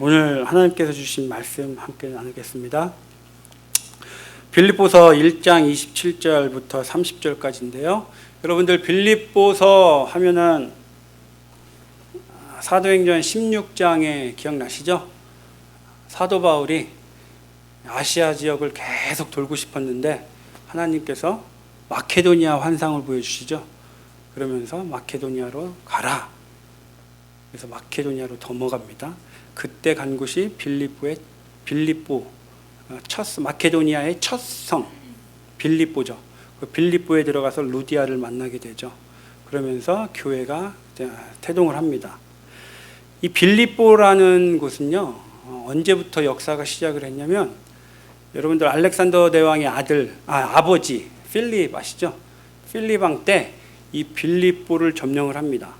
오늘 하나님께서 주신 말씀 함께 나누겠습니다. 빌립보서 1장 27절부터 30절까지인데요. 여러분들 빌립보서 하면은 사도행전 16장에 기억나시죠? 사도 바울이 아시아 지역을 계속 돌고 싶었는데 하나님께서 마케도니아 환상을 보여주시죠. 그러면서 마케도니아로 가라. 그래서 마케도니아로 넘어갑니다. 그때 간 곳이 마케도니아의 첫 성 빌립보죠. 그 빌립보에 들어가서 루디아를 만나게 되죠. 그러면서 교회가 태동을 합니다. 이 빌립보라는 곳은요, 언제부터 역사가 시작을 했냐면, 여러분들 알렉산더 대왕의 아버지 필립 아시죠? 필립 왕 때 이 빌립보를 점령을 합니다.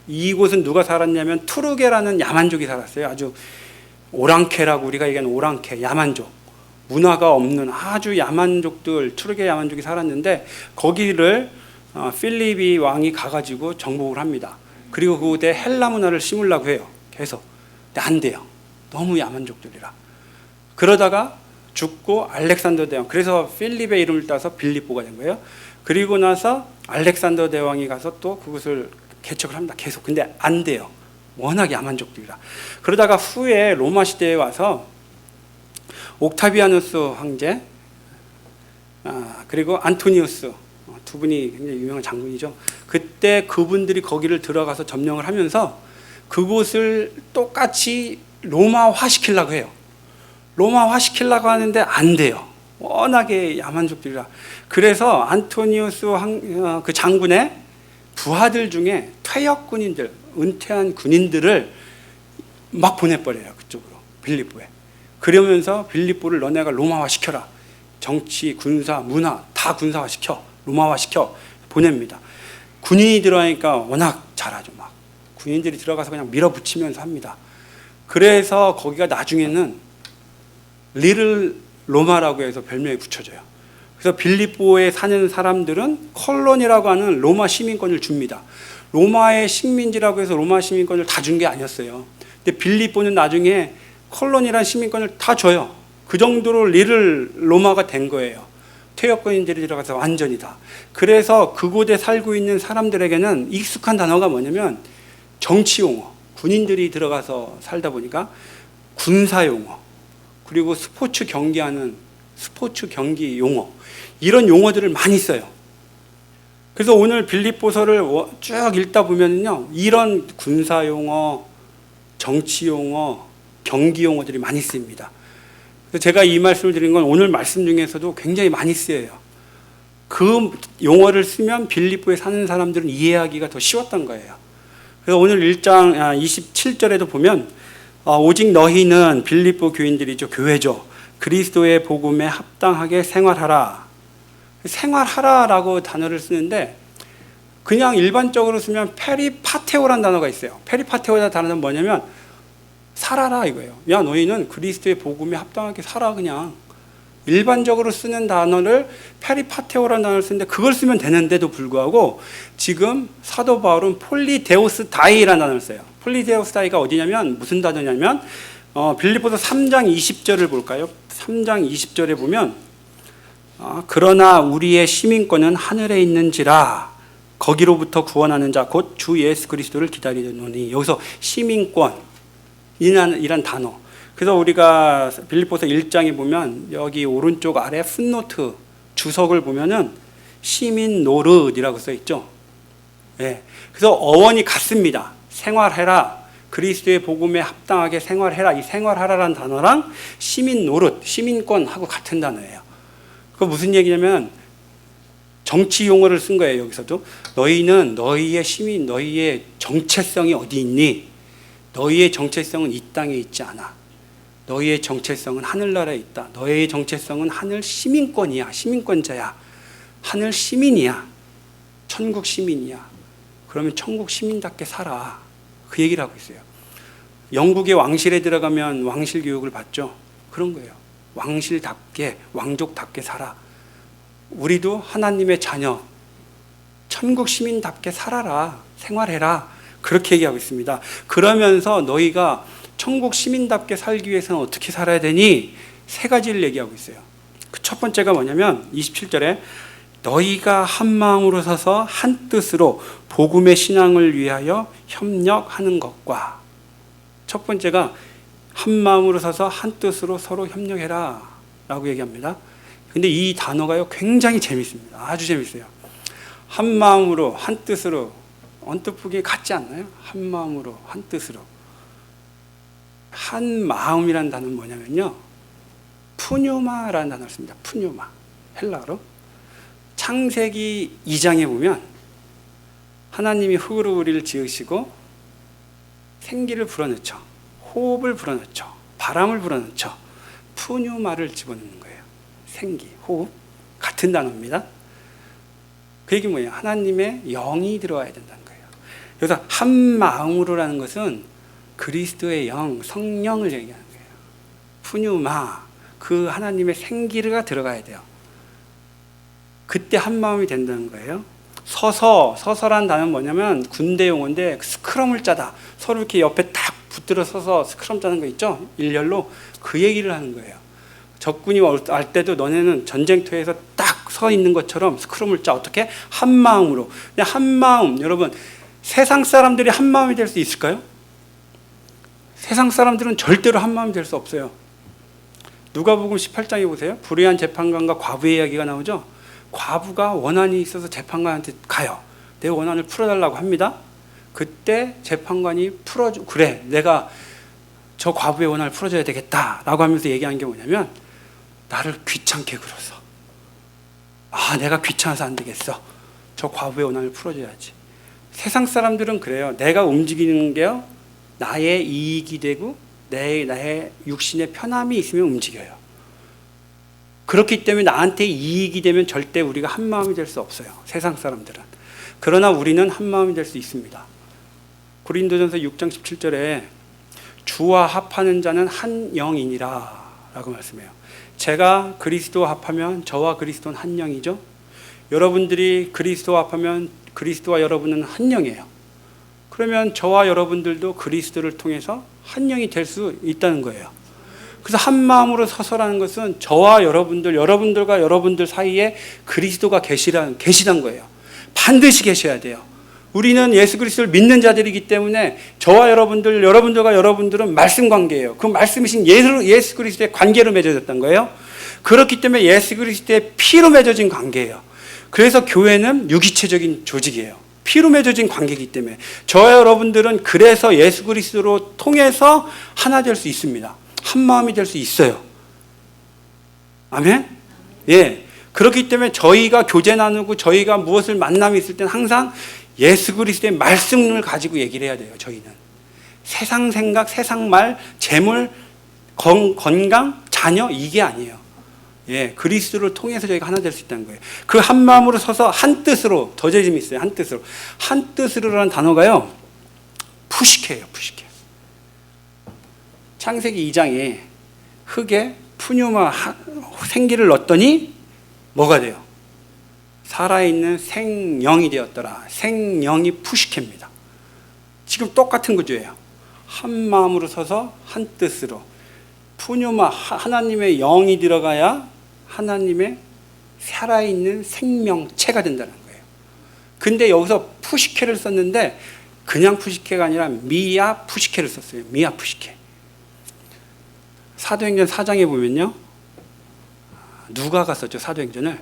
이곳은 누가 살았냐면 투르게라는 야만족이 살았어요. 아주 오랑캐라고 우리가 얘기하는 오랑캐, 야만족. 문화가 없는 아주 야만족들, 투르게 야만족이 살았는데 거기를 필립이 왕이 가가지고 정복을 합니다. 그리고 그곳에 헬라 문화를 심으려고 해요. 계속. 근데 안 돼요. 너무 야만족들이라. 그러다가 죽고 알렉산더 대왕, 그래서 필립의 이름을 따서 빌립보가 된 거예요. 그리고 나서 알렉산더 대왕이 가서 또 그것을 개척을 합니다. 계속. 근데 안 돼요. 워낙 야만족들이라. 그러다가 후에 로마 시대에 와서 옥타비아누스 황제, 그리고 안토니우스, 두 분이 굉장히 유명한 장군이죠. 그때 그분들이 거기를 들어가서 점령을 하면서 그곳을 똑같이 로마화 시키려고 해요. 로마화 시키려고 하는데 안 돼요. 워낙에 야만족들이라. 그래서 안토니우스 그 장군의 부하들 중에 퇴역 군인들, 은퇴한 군인들을 막 보내버려요. 그쪽으로, 빌립보에. 그러면서 빌립보를 너네가 로마화 시켜라. 정치, 군사, 문화 다 군사화 시켜, 로마화 시켜 보냅니다. 군인이 들어가니까 워낙 잘하죠. 막 군인들이 들어가서 그냥 밀어붙이면서 합니다. 그래서 거기가 나중에는 리틀 로마라고 해서 별명이 붙여져요. 그래서 빌립보에 사는 사람들은 콜론이라고 하는 로마 시민권을 줍니다. 로마의 식민지라고 해서 로마 시민권을 다 준 게 아니었어요. 근데 빌립보는 나중에 콜론이라는 시민권을 다 줘요. 그 정도로 리틀 로마가 된 거예요. 퇴역군인들이 들어가서 완전히 다. 그래서 그곳에 살고 있는 사람들에게는 익숙한 단어가 뭐냐면 정치 용어, 군인들이 들어가서 살다 보니까 군사 용어, 그리고 스포츠 경기 용어, 이런 용어들을 많이 써요. 그래서 오늘 빌립보서를 쭉 읽다 보면요, 이런 군사 용어, 정치 용어, 경기 용어들이 많이 쓰입니다. 그래서 제가 이 말씀을 드린 건 오늘 말씀 중에서도 굉장히 많이 쓰여요. 그 용어를 쓰면 빌립보에 사는 사람들은 이해하기가 더 쉬웠던 거예요. 그래서 오늘 1장 27절에도 보면 오직 너희는 빌립보 교인들이죠, 교회죠. 그리스도의 복음에 합당하게 생활하라. 생활하라라고 단어를 쓰는데 그냥 일반적으로 쓰면 페리파테오라는 단어가 있어요. 페리파테오라는 단어는 뭐냐면 살아라 이거예요. 야, 너희는 그리스도의 복음에 합당하게 살아. 그냥 일반적으로 쓰는 단어를 페리파테오라는 단어를 쓰는데 그걸 쓰면 되는데도 불구하고 지금 사도 바울은 폴리데오스 다이라는 단어를 써요. 폴리데오스 다이가 어디냐면 무슨 단어냐면 빌립보서 3장 20절을 볼까요? 3장 20절에 보면 그러나 우리의 시민권은 하늘에 있는지라 거기로부터 구원하는 자 곧 주 예수 그리스도를 기다리노니. 여기서 시민권이란 단어. 그래서 우리가 빌립보서 1장에 보면 여기 오른쪽 아래 풋노트 주석을 보면은 시민 노릇이라고 써 있죠. 네. 그래서 어원이 같습니다. 생활해라. 그리스도의 복음에 합당하게 생활해라. 이 생활하라라는 단어랑 시민 노릇, 시민권하고 같은 단어예요. 그 무슨 얘기냐면 정치 용어를 쓴 거예요. 여기서도 너희는 너희의 시민, 너희의 정체성이 어디 있니? 너희의 정체성은 이 땅에 있지 않아. 너희의 정체성은 하늘나라에 있다. 너희의 정체성은 하늘 시민권이야. 시민권자야. 하늘 시민이야. 천국 시민이야. 그러면 천국 시민답게 살아. 그 얘기를 하고 있어요. 영국의 왕실에 들어가면 왕실 교육을 받죠. 그런 거예요. 왕실답게, 왕족답게 살아. 우리도 하나님의 자녀, 천국 시민답게 살아라. 생활해라. 그렇게 얘기하고 있습니다. 그러면서 너희가 천국 시민답게 살기 위해서는 어떻게 살아야 되니? 세 가지를 얘기하고 있어요. 그 첫 번째가 뭐냐면 27절에 너희가 한 마음으로 서서 한 뜻으로 복음의 신앙을 위하여 협력하는 것과, 첫 번째가 한 마음으로 서서 한 뜻으로 서로 협력해라 라고 얘기합니다. 근데 이 단어가요 굉장히 재밌습니다. 아주 재밌어요. 한 마음으로 한 뜻으로, 언뜻 보기에 같지 않나요? 한 마음으로 한 뜻으로. 한 마음이라는 단어는 뭐냐면요, 푸뉴마라는 단어를 씁니다. 푸뉴마, 헬라어로. 창세기 2장에 보면 하나님이 흙으로 우리를 지으시고 생기를 불어넣죠. 호흡을 불어넣죠. 바람을 불어넣죠. 푸뉴마를 집어넣는 거예요. 생기, 호흡, 같은 단어입니다. 그 얘기 뭐예요? 하나님의 영이 들어와야 된다는 거예요. 그래서 한 마음으로라는 것은 그리스도의 영, 성령을 얘기하는 거예요. 푸뉴마, 그 하나님의 생기가 들어가야 돼요. 그때 한 마음이 된다는 거예요. 서서란 단어는 뭐냐면 군대 용어인데 스크럼을 짜다. 서로 이렇게 옆에 딱 붙들어 서서 스크럼 짜는 거 있죠? 일렬로. 그 얘기를 하는 거예요. 적군이 올 때도 너네는 전쟁터에서 딱 서 있는 것처럼 스크럼을 짜. 어떻게? 한 마음으로. 한 마음, 여러분, 세상 사람들이 한 마음이 될 수 있을까요? 세상 사람들은 절대로 한 마음이 될 수 없어요. 누가복음 18장에 보세요. 불의한 재판관과 과부의 이야기가 나오죠. 과부가 원한이 있어서 재판관한테 가요. 내 원한을 풀어달라고 합니다. 그때 재판관이 풀어줘. 그래, 내가 저 과부의 원한을 풀어줘야 되겠다라고 하면서 얘기한 게 뭐냐면, 나를 귀찮게 굴어서, 내가 귀찮아서 안 되겠어. 저 과부의 원한을 풀어줘야지. 세상 사람들은 그래요. 내가 움직이는 게요, 나의 이익이 되고 나의 육신의 편함이 있으면 움직여요. 그렇기 때문에 나한테 이익이 되면 절대 우리가 한 마음이 될 수 없어요. 세상 사람들은. 그러나 우리는 한 마음이 될 수 있습니다. 고린도전서 6장 17절에 주와 합하는 자는 한 영이니라 라고 말씀해요. 제가 그리스도와 합하면 저와 그리스도는 한 영이죠. 여러분들이 그리스도와 합하면 그리스도와 여러분은 한 영이에요. 그러면 저와 여러분들도 그리스도를 통해서 한 영이 될 수 있다는 거예요. 그래서 한 마음으로 서서라는 것은 저와 여러분들, 여러분들과 여러분들 사이에 그리스도가 계시단 거예요. 반드시 계셔야 돼요. 우리는 예수 그리스도를 믿는 자들이기 때문에 저와 여러분들, 여러분들과 여러분들은 말씀 관계예요. 그 말씀이신 예수 그리스도의 관계로 맺어졌던 거예요. 그렇기 때문에 예수 그리스도의 피로 맺어진 관계예요. 그래서 교회는 유기체적인 조직이에요. 피로 맺어진 관계이기 때문에 저와 여러분들은 그래서 예수 그리스도로 통해서 하나 될 수 있습니다. 한 마음이 될 수 있어요. 아멘? 예. 그렇기 때문에 저희가 교제 나누고 저희가 무엇을 만남이 있을 때는 항상 예수 그리스도의 말씀을 가지고 얘기를 해야 돼요. 저희는 세상 생각, 세상 말, 재물, 건강, 자녀 이게 아니에요. 예, 그리스도를 통해서 저희가 하나 될 수 있다는 거예요. 그 한 마음으로 서서 한 뜻으로, 더 재미있어요. 한 뜻으로. 한 뜻으로라는 단어가요, 푸시케예요. 푸시케. 창세기 2장에 흙에 푸뉴마 생기를 넣었더니 뭐가 돼요? 살아있는 생명이 되었더라. 생명이 푸시케입니다. 지금 똑같은 구조예요. 한 마음으로 서서 한 뜻으로. 푸뉴마, 하나님의 영이 들어가야 하나님의 살아있는 생명체가 된다는 거예요. 근데 여기서 푸시케를 썼는데 그냥 푸시케가 아니라 미야 푸시케를 썼어요. 미야 푸시케. 사도행전 4장에 보면요, 누가가 썼죠. 사도행전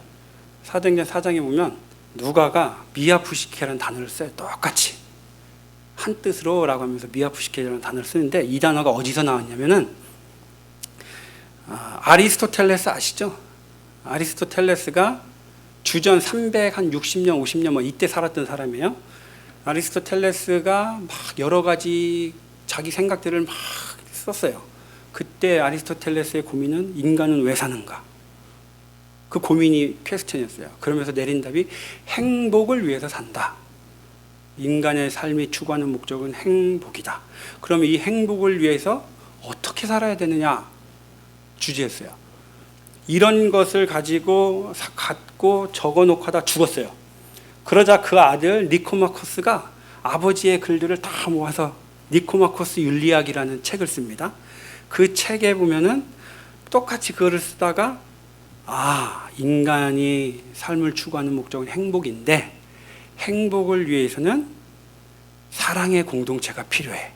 4장에 보면 누가가 미야 푸시케라는 단어를 써요. 똑같이 한 뜻으로 라고 하면서 미야 푸시케라는 단어를 쓰는데, 이 단어가 어디서 나왔냐면은 아리스토텔레스 아시죠? 아리스토텔레스가 주전 360년 50년 뭐 이때 살았던 사람이에요. 아리스토텔레스가 막 여러 가지 자기 생각들을 막 썼어요. 그때 아리스토텔레스의 고민은 인간은 왜 사는가? 그 고민이 퀘스천이었어요. 그러면서 내린 답이 행복을 위해서 산다. 인간의 삶이 추구하는 목적은 행복이다. 그러면 이 행복을 위해서 어떻게 살아야 되느냐 주제였어요. 이런 것을 갖고 적어놓고 하다 죽었어요. 그러자 그 아들 니코마코스가 아버지의 글들을 다 모아서 니코마코스 윤리학이라는 책을 씁니다. 그 책에 보면은 똑같이 그거를 쓰다가 인간이 삶을 추구하는 목적은 행복인데 행복을 위해서는 사랑의 공동체가 필요해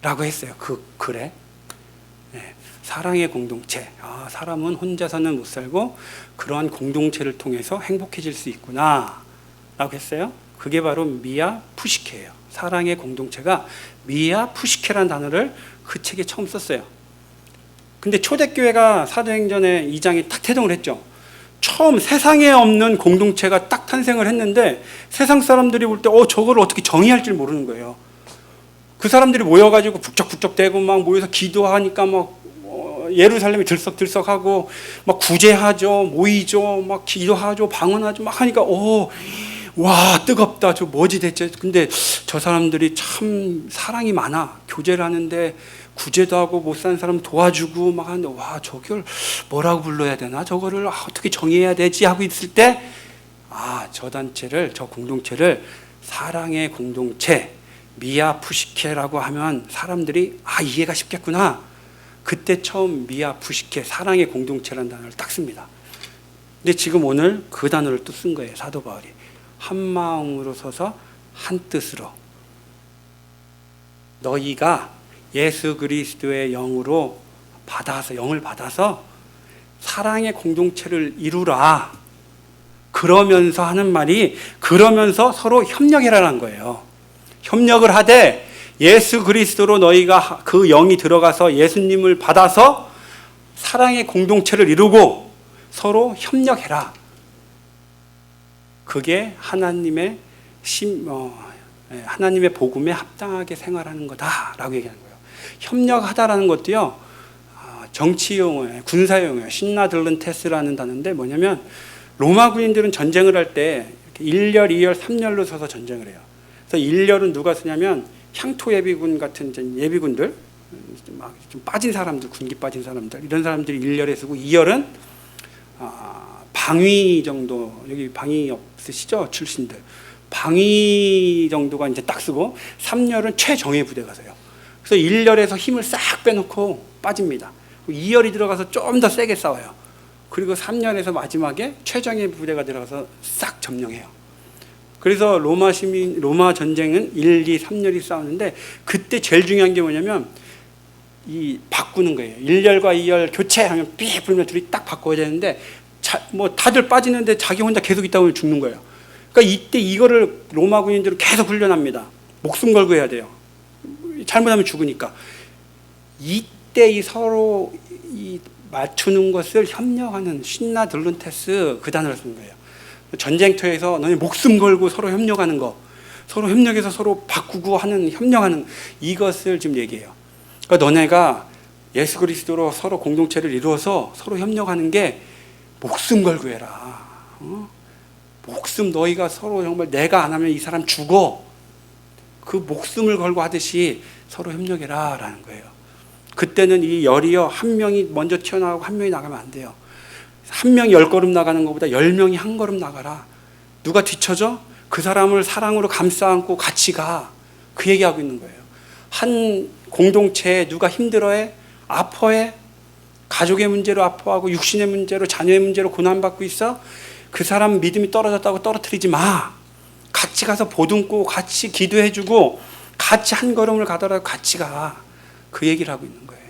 라고 했어요. 그 글에. 사랑의 공동체. 사람은 혼자서는 못 살고 그러한 공동체를 통해서 행복해질 수 있구나 라고 했어요. 그게 바로 미야 푸시케예요. 사랑의 공동체가 미야 푸시케라는 단어를 그 책에 처음 썼어요. 근데 초대교회가 사도행전의 2장에 딱 태동을 했죠. 처음 세상에 없는 공동체가 딱 탄생을 했는데 세상 사람들이 볼 때 저걸 어떻게 정의할 줄 모르는 거예요. 그 사람들이 모여가지고 북적북적대고 막 모여서 기도하니까 막 예루살렘이 들썩들썩하고 막 구제하죠, 모이죠, 막 기도하죠, 방언하죠, 막 하니까 와 뜨겁다. 저 뭐지 대체. 근데 저 사람들이 참 사랑이 많아. 교제를 하는데 구제도 하고 못 사는 사람 도와주고 막 하는데 와 저걸 뭐라고 불러야 되나, 저거를 어떻게 정의해야 되지 하고 있을 때 저 단체를, 저 공동체를 사랑의 공동체 미야 푸시케라고 하면 사람들이 이해가 쉽겠구나. 그때 처음 미야 푸시케 사랑의 공동체라는 단어를 딱 씁니다. 근데 지금 오늘 그 단어를 또 쓴 거예요. 사도 바울이 한 마음으로 서서 한 뜻으로 너희가 예수 그리스도의 영으로 영을 받아서 사랑의 공동체를 이루라. 그러면서 하는 말이 그러면서 서로 협력해라는 거예요. 협력을 하되 예수 그리스도로 너희가 그 영이 들어가서 예수님을 받아서 사랑의 공동체를 이루고 서로 협력해라. 그게 하나님의 복음에 합당하게 생활하는 거다라고 얘기하는 거예요. 협력하다라는 것도요, 정치 용어예요, 군사 용어예요. 신나들른테스라는 단어인데 뭐냐면 로마 군인들은 전쟁을 할 때 1열, 2열, 3열로 서서 전쟁을 해요. 그래서 1열은 누가 쓰냐면 향토 예비군 같은 예비군들, 좀 빠진 사람들, 군기 빠진 사람들, 이런 사람들이 1열에 쓰고 2열은 방위 정도, 여기 방위 없으시죠? 출신들. 방위 정도가 이제 딱 쓰고 3열은 최정예 부대가 서요. 그래서 1열에서 힘을 싹 빼놓고 빠집니다. 2열이 들어가서 좀 더 세게 싸워요. 그리고 3열에서 마지막에 최정예 부대가 들어가서 싹 점령해요. 그래서 로마 전쟁은 1, 2, 3열이 싸우는데 그때 제일 중요한 게 뭐냐면 바꾸는 거예요. 1열과 2열 교체하면 삐 불면 둘이 딱 바꿔야 되는데 다들 빠지는데 자기 혼자 계속 있다 보면 죽는 거예요. 그러니까 이때 이거를 로마 군인들은 계속 훈련합니다. 목숨 걸고 해야 돼요. 잘못하면 죽으니까. 이때 서로 맞추는 것을 협력하는 신나들룬테스 그 단어를 쓰는 거예요. 전쟁터에서 너네 목숨 걸고 서로 협력하는 거, 서로 협력해서 서로 바꾸고 하는 협력하는 이것을 지금 얘기해요. 그러니까 너네가 예수 그리스도로 서로 공동체를 이루어서 서로 협력하는 게 목숨 걸고 해라. 목숨 너희가 서로 정말 내가 안 하면 이 사람 죽어. 그 목숨을 걸고 하듯이 서로 협력해라 라는 거예요. 그때는 이 열이요, 한 명이 먼저 튀어나가고 한 명이 나가면 안 돼요. 한 명이 10걸음 나가는 것보다 10명이 한 걸음 나가라. 누가 뒤쳐져? 그 사람을 사랑으로 감싸 안고 같이 가. 그 얘기하고 있는 거예요. 한 공동체에 누가 힘들어해? 아파해? 가족의 문제로 아파하고 육신의 문제로, 자녀의 문제로 고난받고 있어? 그 사람 믿음이 떨어졌다고 떨어뜨리지 마. 같이 가서 보듬고 같이 기도해주고 같이 한 걸음을 가더라도 같이 가. 그 얘기를 하고 있는 거예요.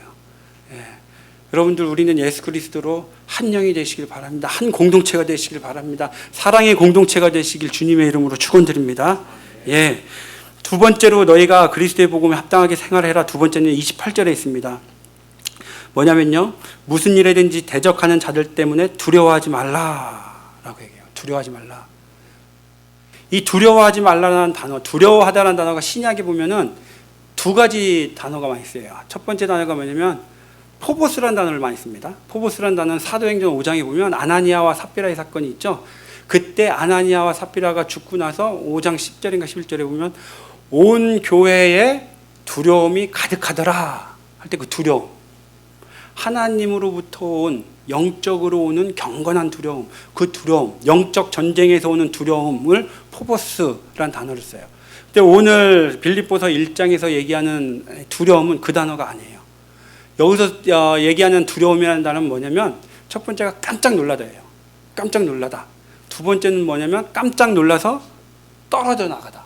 여러분들, 우리는 예수 그리스도로 한 영이 되시길 바랍니다. 한 공동체가 되시길 바랍니다. 사랑의 공동체가 되시길 주님의 이름으로 축원드립니다. 두 번째로 너희가 그리스도의 복음에 합당하게 생활해라. 두 번째는 28절에 있습니다. 뭐냐면요, 무슨 일에든지 대적하는 자들 때문에 두려워하지 말라라고 얘기해요. 두려워하지 말라. 이 두려워하지 말라는 단어, 두려워하다라는 단어가 신약에 보면은 두 가지 단어가 많이 쓰여요. 첫 번째 단어가 뭐냐면 포보스라는 단어를 많이 씁니다. 포보스라는 단어는 사도행전 5장에 보면 아나니아와 삽비라의 사건이 있죠. 그때 아나니아와 삽비라가 죽고 나서 5장 10절인가 11절에 보면 온 교회에 두려움이 가득하더라 할 때 그 두려움. 하나님으로부터 온 영적으로 오는 경건한 두려움, 그 두려움, 영적 전쟁에서 오는 두려움을 포보스란 단어를 써요. 근데 오늘 빌립보서 1장에서 얘기하는 두려움은 그 단어가 아니에요. 여기서 얘기하는 두려움이라는 단어는 뭐냐면 첫 번째가 깜짝 놀라다예요. 깜짝 놀라다. 두 번째는 뭐냐면 깜짝 놀라서 떨어져 나가다.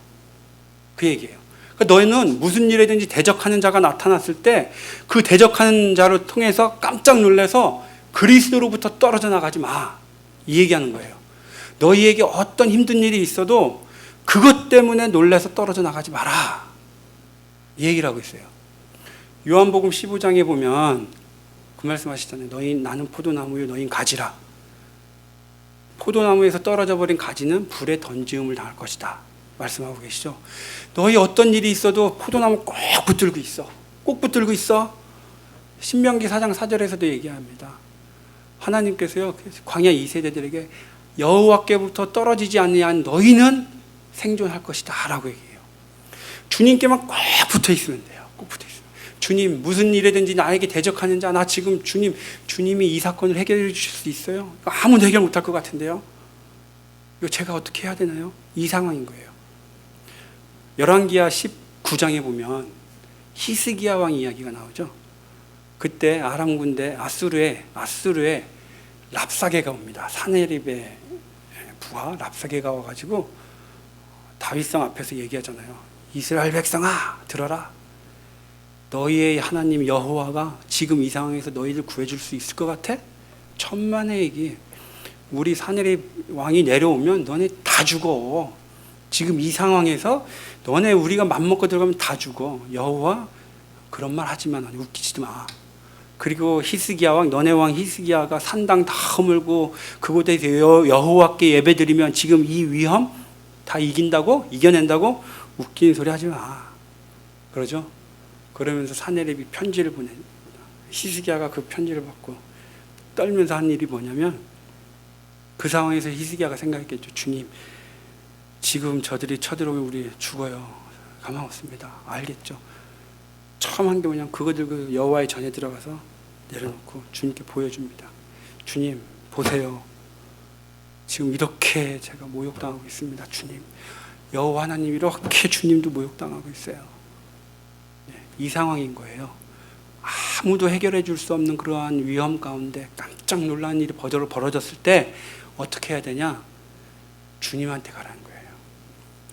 그 얘기예요. 그러니까 너희는 무슨 일이든지 대적하는 자가 나타났을 때 그 대적하는 자를 통해서 깜짝 놀라서 그리스도로부터 떨어져 나가지 마. 이 얘기하는 거예요. 너희에게 어떤 힘든 일이 있어도 그것 때문에 놀라서 떨어져 나가지 마라. 이 얘기를 하고 있어요. 요한복음 15장에 보면 그 말씀 하시잖아요. 나는 포도나무요 너희는 가지라. 포도나무에서 떨어져 버린 가지는 불에 던지음을 당할 것이다. 말씀하고 계시죠. 너희 어떤 일이 있어도 포도나무 꼭 붙들고 있어. 꼭 붙들고 있어. 신명기 4장 4절에서도 얘기합니다. 하나님께서요 광야 2세대들에게 여호와께부터 떨어지지 아니한 너희는 생존할 것이다 라고 얘기해요. 주님께만 꼭 붙어 있으면 돼요. 꼭 붙어 있으면. 주님 무슨 일이든지 나에게 대적하는 자, 나 지금 주님이 이 사건을 해결해 주실 수 있어요? 아무도 해결 못할 것 같은데요. 이거 제가 어떻게 해야 되나요? 이 상황인 거예요. 열왕기하 19장에 보면 히스기야 왕 이야기가 나오죠. 그때 아람 군대 아수르에 랍사게가 옵니다. 사네립의 부하 랍사게가 와가지고 다윗성 앞에서 얘기하잖아요. 이스라엘 백성아 들어라. 너희의 하나님 여호와가 지금 이 상황에서 너희를 구해줄 수 있을 것 같아? 천만의 얘기. 우리 사네립 왕이 내려오면 너네 다 죽어. 지금 이 상황에서 너네 우리가 맘먹고 들어가면 다 죽어. 여호와 그런 말 하지만 웃기지도 마. 그리고 히스기야 왕, 너네 왕 히스기야가 산당 다 허물고 그곳에서 여호와께 예배드리면 지금 이 위험 다 이겨낸다고 웃기는 소리 하지 마. 그러죠? 그러면서 사네립이 편지를 보냅니다. 히스기야가 그 편지를 받고 떨면서 한 일이 뭐냐면 그 상황에서 히스기야가 생각했겠죠. 주님, 지금 저들이 쳐들어오면 우리 죽어요. 가만 없습니다. 알겠죠? 처음 한 게 뭐냐면 그거 들고 여호와의 전에 들어가서 내려놓고 주님께 보여줍니다. 주님 보세요. 지금 이렇게 제가 모욕당하고 있습니다. 주님, 여호와 하나님 이렇게 주님도 모욕당하고 있어요. 이 상황인 거예요. 아무도 해결해 줄 수 없는 그러한 위험 가운데 깜짝 놀라는 일이 벌어졌을 때 어떻게 해야 되냐? 주님한테 가라는 거예요.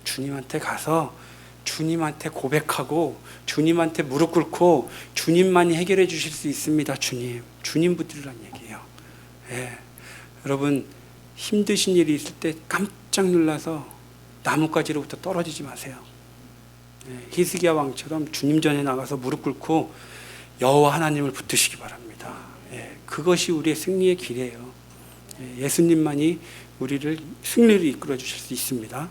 주님한테 가서 주님한테 고백하고 주님한테 무릎 꿇고 주님만이 해결해 주실 수 있습니다. 주님 붙들라는 얘기예요. 예. 여러분 힘드신 일이 있을 때 깜짝 놀라서 나뭇가지로부터 떨어지지 마세요. 예. 히스기야 왕처럼 주님 전에 나가서 무릎 꿇고 여호와 하나님을 붙드시기 바랍니다. 예. 그것이 우리의 승리의 길이에요. 예. 예수님만이 우리를 승리를 이끌어 주실 수 있습니다.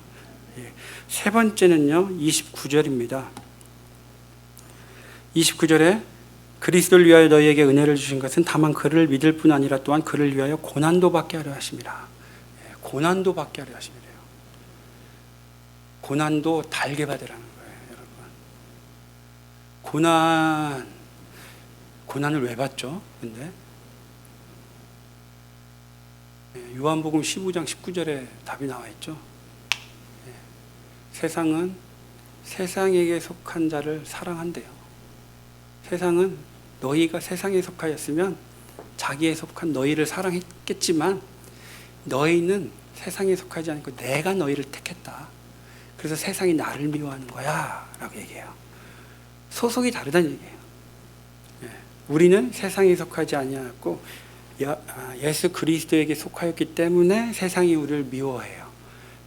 세 번째는요 29절입니다. 29절에 그리스도를 위하여 너희에게 은혜를 주신 것은 다만 그를 믿을 뿐 아니라 또한 그를 위하여 고난도 받게 하려 하심이라. 고난도 받게 하려 하심이래요. 고난도 달게 받으라는 거예요. 여러분 고난을 왜 받죠? 근데 요한복음 15장 19절에 답이 나와 있죠. 세상은 세상에게 속한 자를 사랑한대요. 세상은 너희가 세상에 속하였으면 자기에 속한 너희를 사랑했겠지만 너희는 세상에 속하지 않고 내가 너희를 택했다. 그래서 세상이 나를 미워하는 거야 라고 얘기해요. 소속이 다르다는 얘기예요. 우리는 세상에 속하지 아니하였고 예수 그리스도에게 속하였기 때문에 세상이 우리를 미워해요.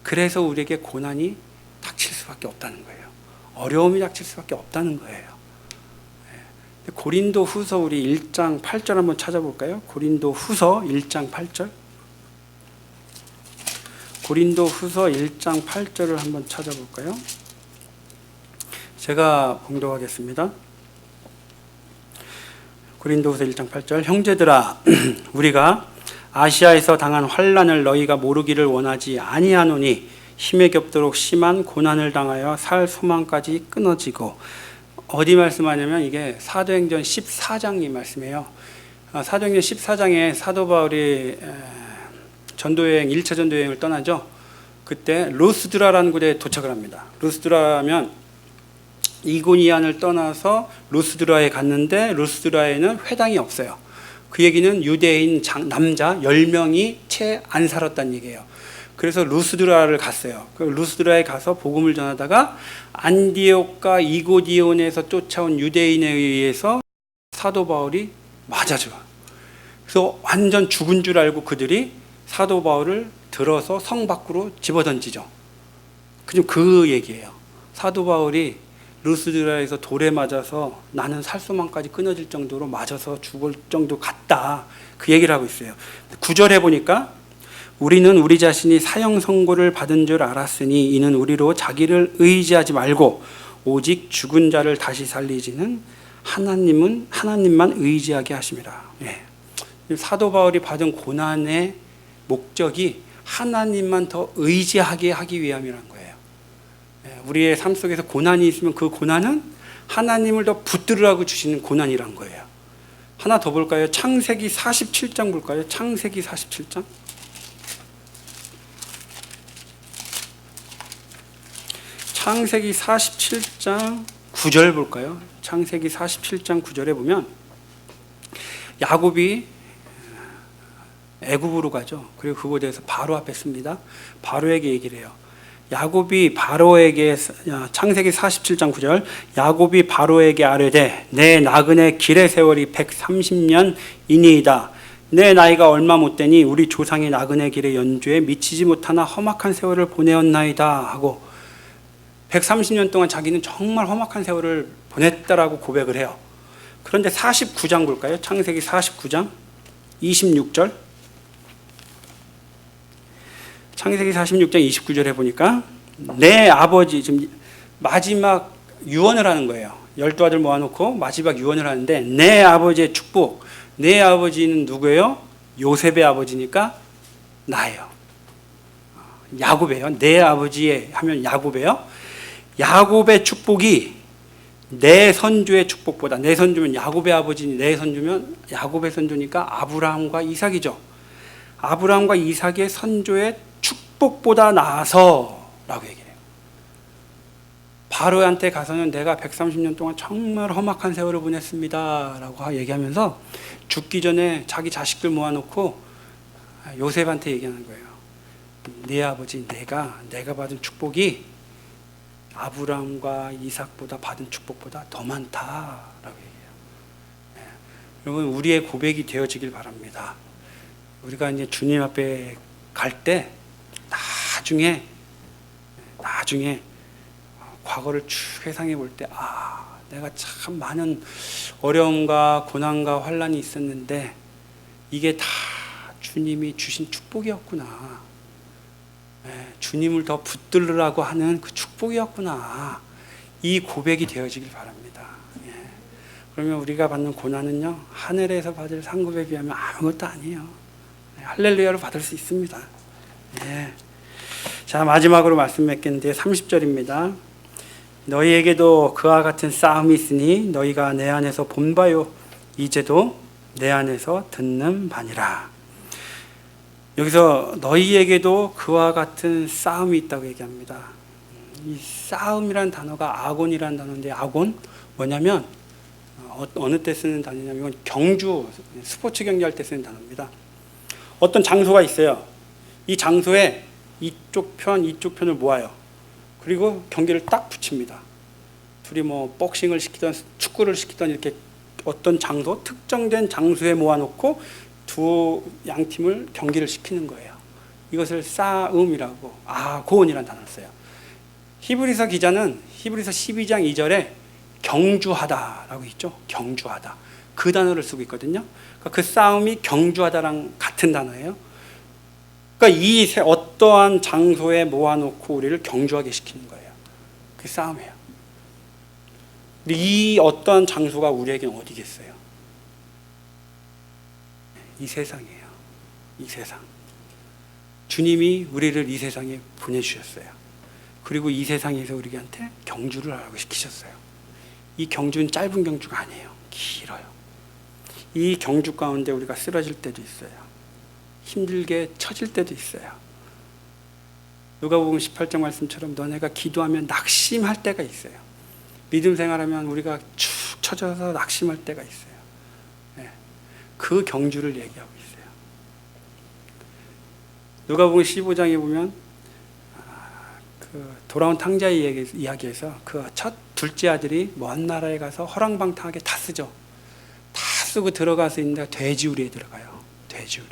그래서 우리에게 고난이 닥칠 수밖에 없다는 거예요. 어려움이 닥칠 수밖에 없다는 거예요. 고린도 후서 우리 1장 8절 한번 찾아볼까요? 고린도 후서 1장 8절. 고린도 후서 1장 8절을 한번 찾아볼까요? 제가 봉독하겠습니다. 고린도후서 1장 8절. 형제들아 우리가 아시아에서 당한 환난을 너희가 모르기를 원하지 아니하노니 힘에 겹도록 심한 고난을 당하여 살 소망까지 끊어지고. 어디 말씀하냐면 이게 사도행전 14장이 말씀이에요. 사도행전 14장에 사도 바울이 전도여행 1차 전도여행을 떠나죠. 그때 루스드라라는 곳에 도착을 합니다. 루스드라면 이고니안을 떠나서 루스드라에 갔는데 루스드라에는 회당이 없어요. 그 얘기는 유대인 남자 10명이 채 안 살았다는 얘기예요. 그래서 루스드라를 갔어요. 그 루스드라에 가서 복음을 전하다가 안디옥과 이고디온에서 쫓아온 유대인에 의해서 사도 바울이 맞아줘. 그래서 완전 죽은 줄 알고 그들이 사도 바울을 들어서 성 밖으로 집어던지죠. 그 얘기예요. 사도 바울이 루스드라에서 돌에 맞아서 나는 살소망까지 끊어질 정도로 맞아서 죽을 정도 같다. 그 얘기를 하고 있어요. 9절에 보니까 우리는 우리 자신이 사형 선고를 받은 줄 알았으니 이는 우리로 자기를 의지하지 말고 오직 죽은 자를 다시 살리시는 하나님만 의지하게 하심이라. 사도 바울이 받은 고난의 목적이 하나님만 더 의지하게 하기 위함이라는 거예요. 우리의 삶 속에서 고난이 있으면 그 고난은 하나님을 더 붙들으라고 주시는 고난이란 거예요. 하나 더 볼까요? 창세기 47장 볼까요? 창세기 47장. 창세기 47장 9절 볼까요? 창세기 47장 9절에 보면 야곱이 애굽으로 가죠. 그리고 그곳에서 바로 앞에 씁니다. 바로에게 얘기를 해요. 야곱이 바로에게, 창세기 47장 9절, 야곱이 바로에게 아뢰되 내 나그네 길의 세월이 130년이니이다. 내 나이가 얼마 못되니 우리 조상의 나그네 길의 연주에 미치지 못하나 험악한 세월을 보내었나이다 하고 130년 동안 자기는 정말 험악한 세월을 보냈다라고 고백을 해요. 그런데 49장 볼까요? 창세기 49장 26절. 창세기 46장 29절에 보니까 내 아버지, 지금 마지막 유언을 하는 거예요. 12아들 모아놓고 마지막 유언을 하는데 내 아버지의 축복. 내 아버지는 누구예요? 요셉의 아버지니까 나예요. 야곱이에요. 내 아버지의 하면 야곱이에요. 야곱의 축복이 내 선조의 축복보다, 내 선조면 야곱의 아버지니 내 선조면 야곱의 선조니까 아브라함과 이삭이죠. 아브라함과 이삭의 선조의 축복보다 나아서 라고 얘기해요. 바로한테 가서는 내가 130년 동안 정말 험악한 세월을 보냈습니다 라고 얘기하면서 죽기 전에 자기 자식들 모아놓고 요셉한테 얘기하는 거예요. 네 아버지, 내가 받은 축복이 아브라함과 이삭보다 받은 축복보다 더 많다라고 얘기해요. 여러분, 우리의 고백이 되어지길 바랍니다. 우리가 이제 주님 앞에 갈 때 나중에 과거를 쭉 회상해 볼 때 내가 참 많은 어려움과 고난과 환난이 있었는데 이게 다 주님이 주신 축복이었구나. 주님을 더 붙들으라고 하는 그 축복이었구나. 이 고백이 되어지길 바랍니다. 그러면 우리가 받는 고난은요, 하늘에서 받을 상급에 비하면 아무것도 아니에요. 할렐루야로 받을 수 있습니다. 자, 마지막으로 말씀 맺겠는데 30절입니다. 너희에게도 그와 같은 싸움이 있으니 너희가 내 안에서 본 바요 이제도 내 안에서 듣는 바니라. 여기서 너희에게도 그와 같은 싸움이 있다고 얘기합니다. 이 싸움이란 단어가 아곤이라는 단어인데, 아곤 뭐냐면 어느 때 쓰는 단어냐면 이건 경주, 스포츠 경기할 때 쓰는 단어입니다. 어떤 장소가 있어요. 이 장소에 이쪽 편을 모아요. 그리고 경기를 딱 붙입니다. 둘이 뭐 복싱을 시키던 축구를 시키던 이렇게 어떤 장소, 특정된 장소에 모아놓고 두 양팀을 경기를 시키는 거예요. 이것을 싸움이라고, 아곤이라는 단어를 써요. 히브리서 기자는 히브리서 12장 2절에 경주하다라고 있죠. 경주하다. 그 단어를 쓰고 있거든요. 그러니까 그 싸움이 경주하다랑 같은 단어예요. 그러니까 이 어떠한 장소에 모아놓고 우리를 경주하게 시키는 거예요. 그게 싸움이에요. 근데 이 어떠한 장소가 우리에게는 어디겠어요? 이 세상이에요. 이 세상. 주님이 우리를 이 세상에 보내주셨어요. 그리고 이 세상에서 우리한테 경주를 하라고 시키셨어요. 이 경주는 짧은 경주가 아니에요. 길어요. 이 경주 가운데 우리가 쓰러질 때도 있어요. 힘들게 처질 때도 있어요. 누가복음 18장 말씀처럼 너네가 기도하면 낙심할 때가 있어요. 믿음 생활하면 우리가 축 처져서 낙심할 때가 있어요. 네. 그 경주를 얘기하고 있어요. 누가복음 15장에 보면 그 돌아온 탕자의 이야기에서 그 둘째 아들이 먼 나라에 가서 허랑방탕하게 다 쓰죠. 다 쓰고 들어가서 있는데 돼지우리에 들어가요. 돼지우리.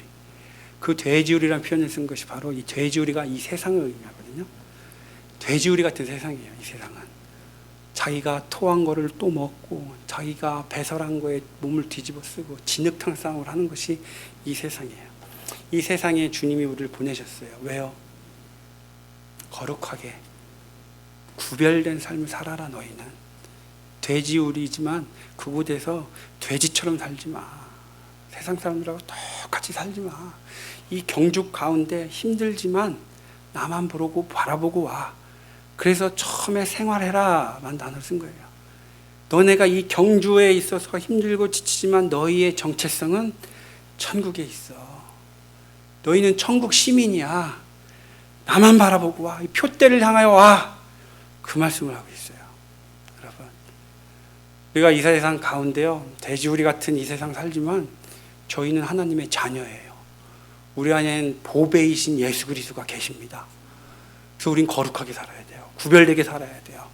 그 돼지우리라는 표현을 쓴 것이 바로 이 돼지우리가 이 세상을 의미하거든요. 돼지우리 같은 세상이에요. 이 세상은 자기가 토한 거를 또 먹고 자기가 배설한 거에 몸을 뒤집어 쓰고 진흙탕 싸움을 하는 것이 이 세상이에요. 이 세상에 주님이 우리를 보내셨어요. 왜요? 거룩하게 구별된 삶을 살아라. 너희는 돼지우리지만 그곳에서 돼지처럼 살지 마. 세상 사람들하고 똑같이 살지 마. 이 경주 가운데 힘들지만 나만 보고 바라보고 와. 그래서 처음에 생활해라만 단어를 쓴 거예요. 너네가 이 경주에 있어서 힘들고 지치지만 너희의 정체성은 천국에 있어. 너희는 천국 시민이야. 나만 바라보고 와. 이 표대를 향하여 와. 그 말씀을 하고 있어요. 여러분, 우리가 이 세상 가운데요, 돼지우리 같은 이 세상 살지만 저희는 하나님의 자녀예요. 우리 안에는 보배이신 예수 그리스도가 계십니다. 그래서 우린 거룩하게 살아야 돼요. 구별되게 살아야 돼요.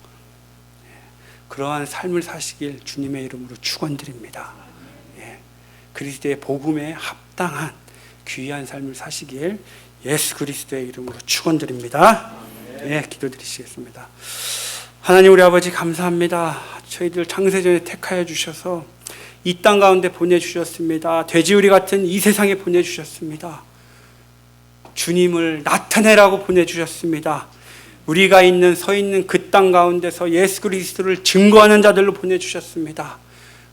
그러한 삶을 사시길 주님의 이름으로 축원드립니다. 그리스도의 복음에 합당한 귀한 삶을 사시길 예수 그리스도의 이름으로 축원드립니다. 기도드리시겠습니다. 하나님 우리 아버지 감사합니다. 저희들 창세전에 택하여 주셔서 이 땅 가운데 보내주셨습니다. 돼지우리 같은 이 세상에 보내주셨습니다. 주님을 나타내라고 보내주셨습니다. 우리가 서 있는 그 땅 가운데서 예수 그리스도를 증거하는 자들로 보내주셨습니다.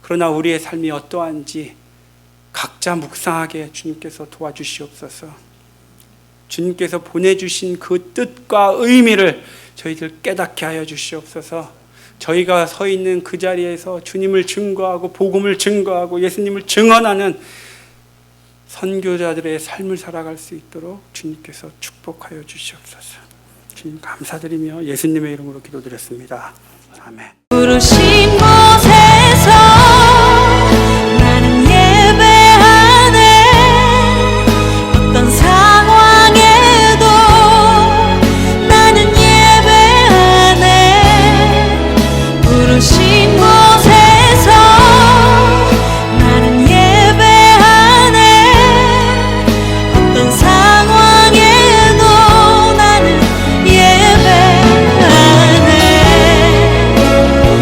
그러나 우리의 삶이 어떠한지 각자 묵상하게 주님께서 도와주시옵소서. 주님께서 보내주신 그 뜻과 의미를 저희들 깨닫게 하여 주시옵소서. 저희가 서 있는 그 자리에서 주님을 증거하고 복음을 증거하고 예수님을 증언하는 선교자들의 삶을 살아갈 수 있도록 주님께서 축복하여 주시옵소서. 주님 감사드리며 예수님의 이름으로 기도드렸습니다. 아멘.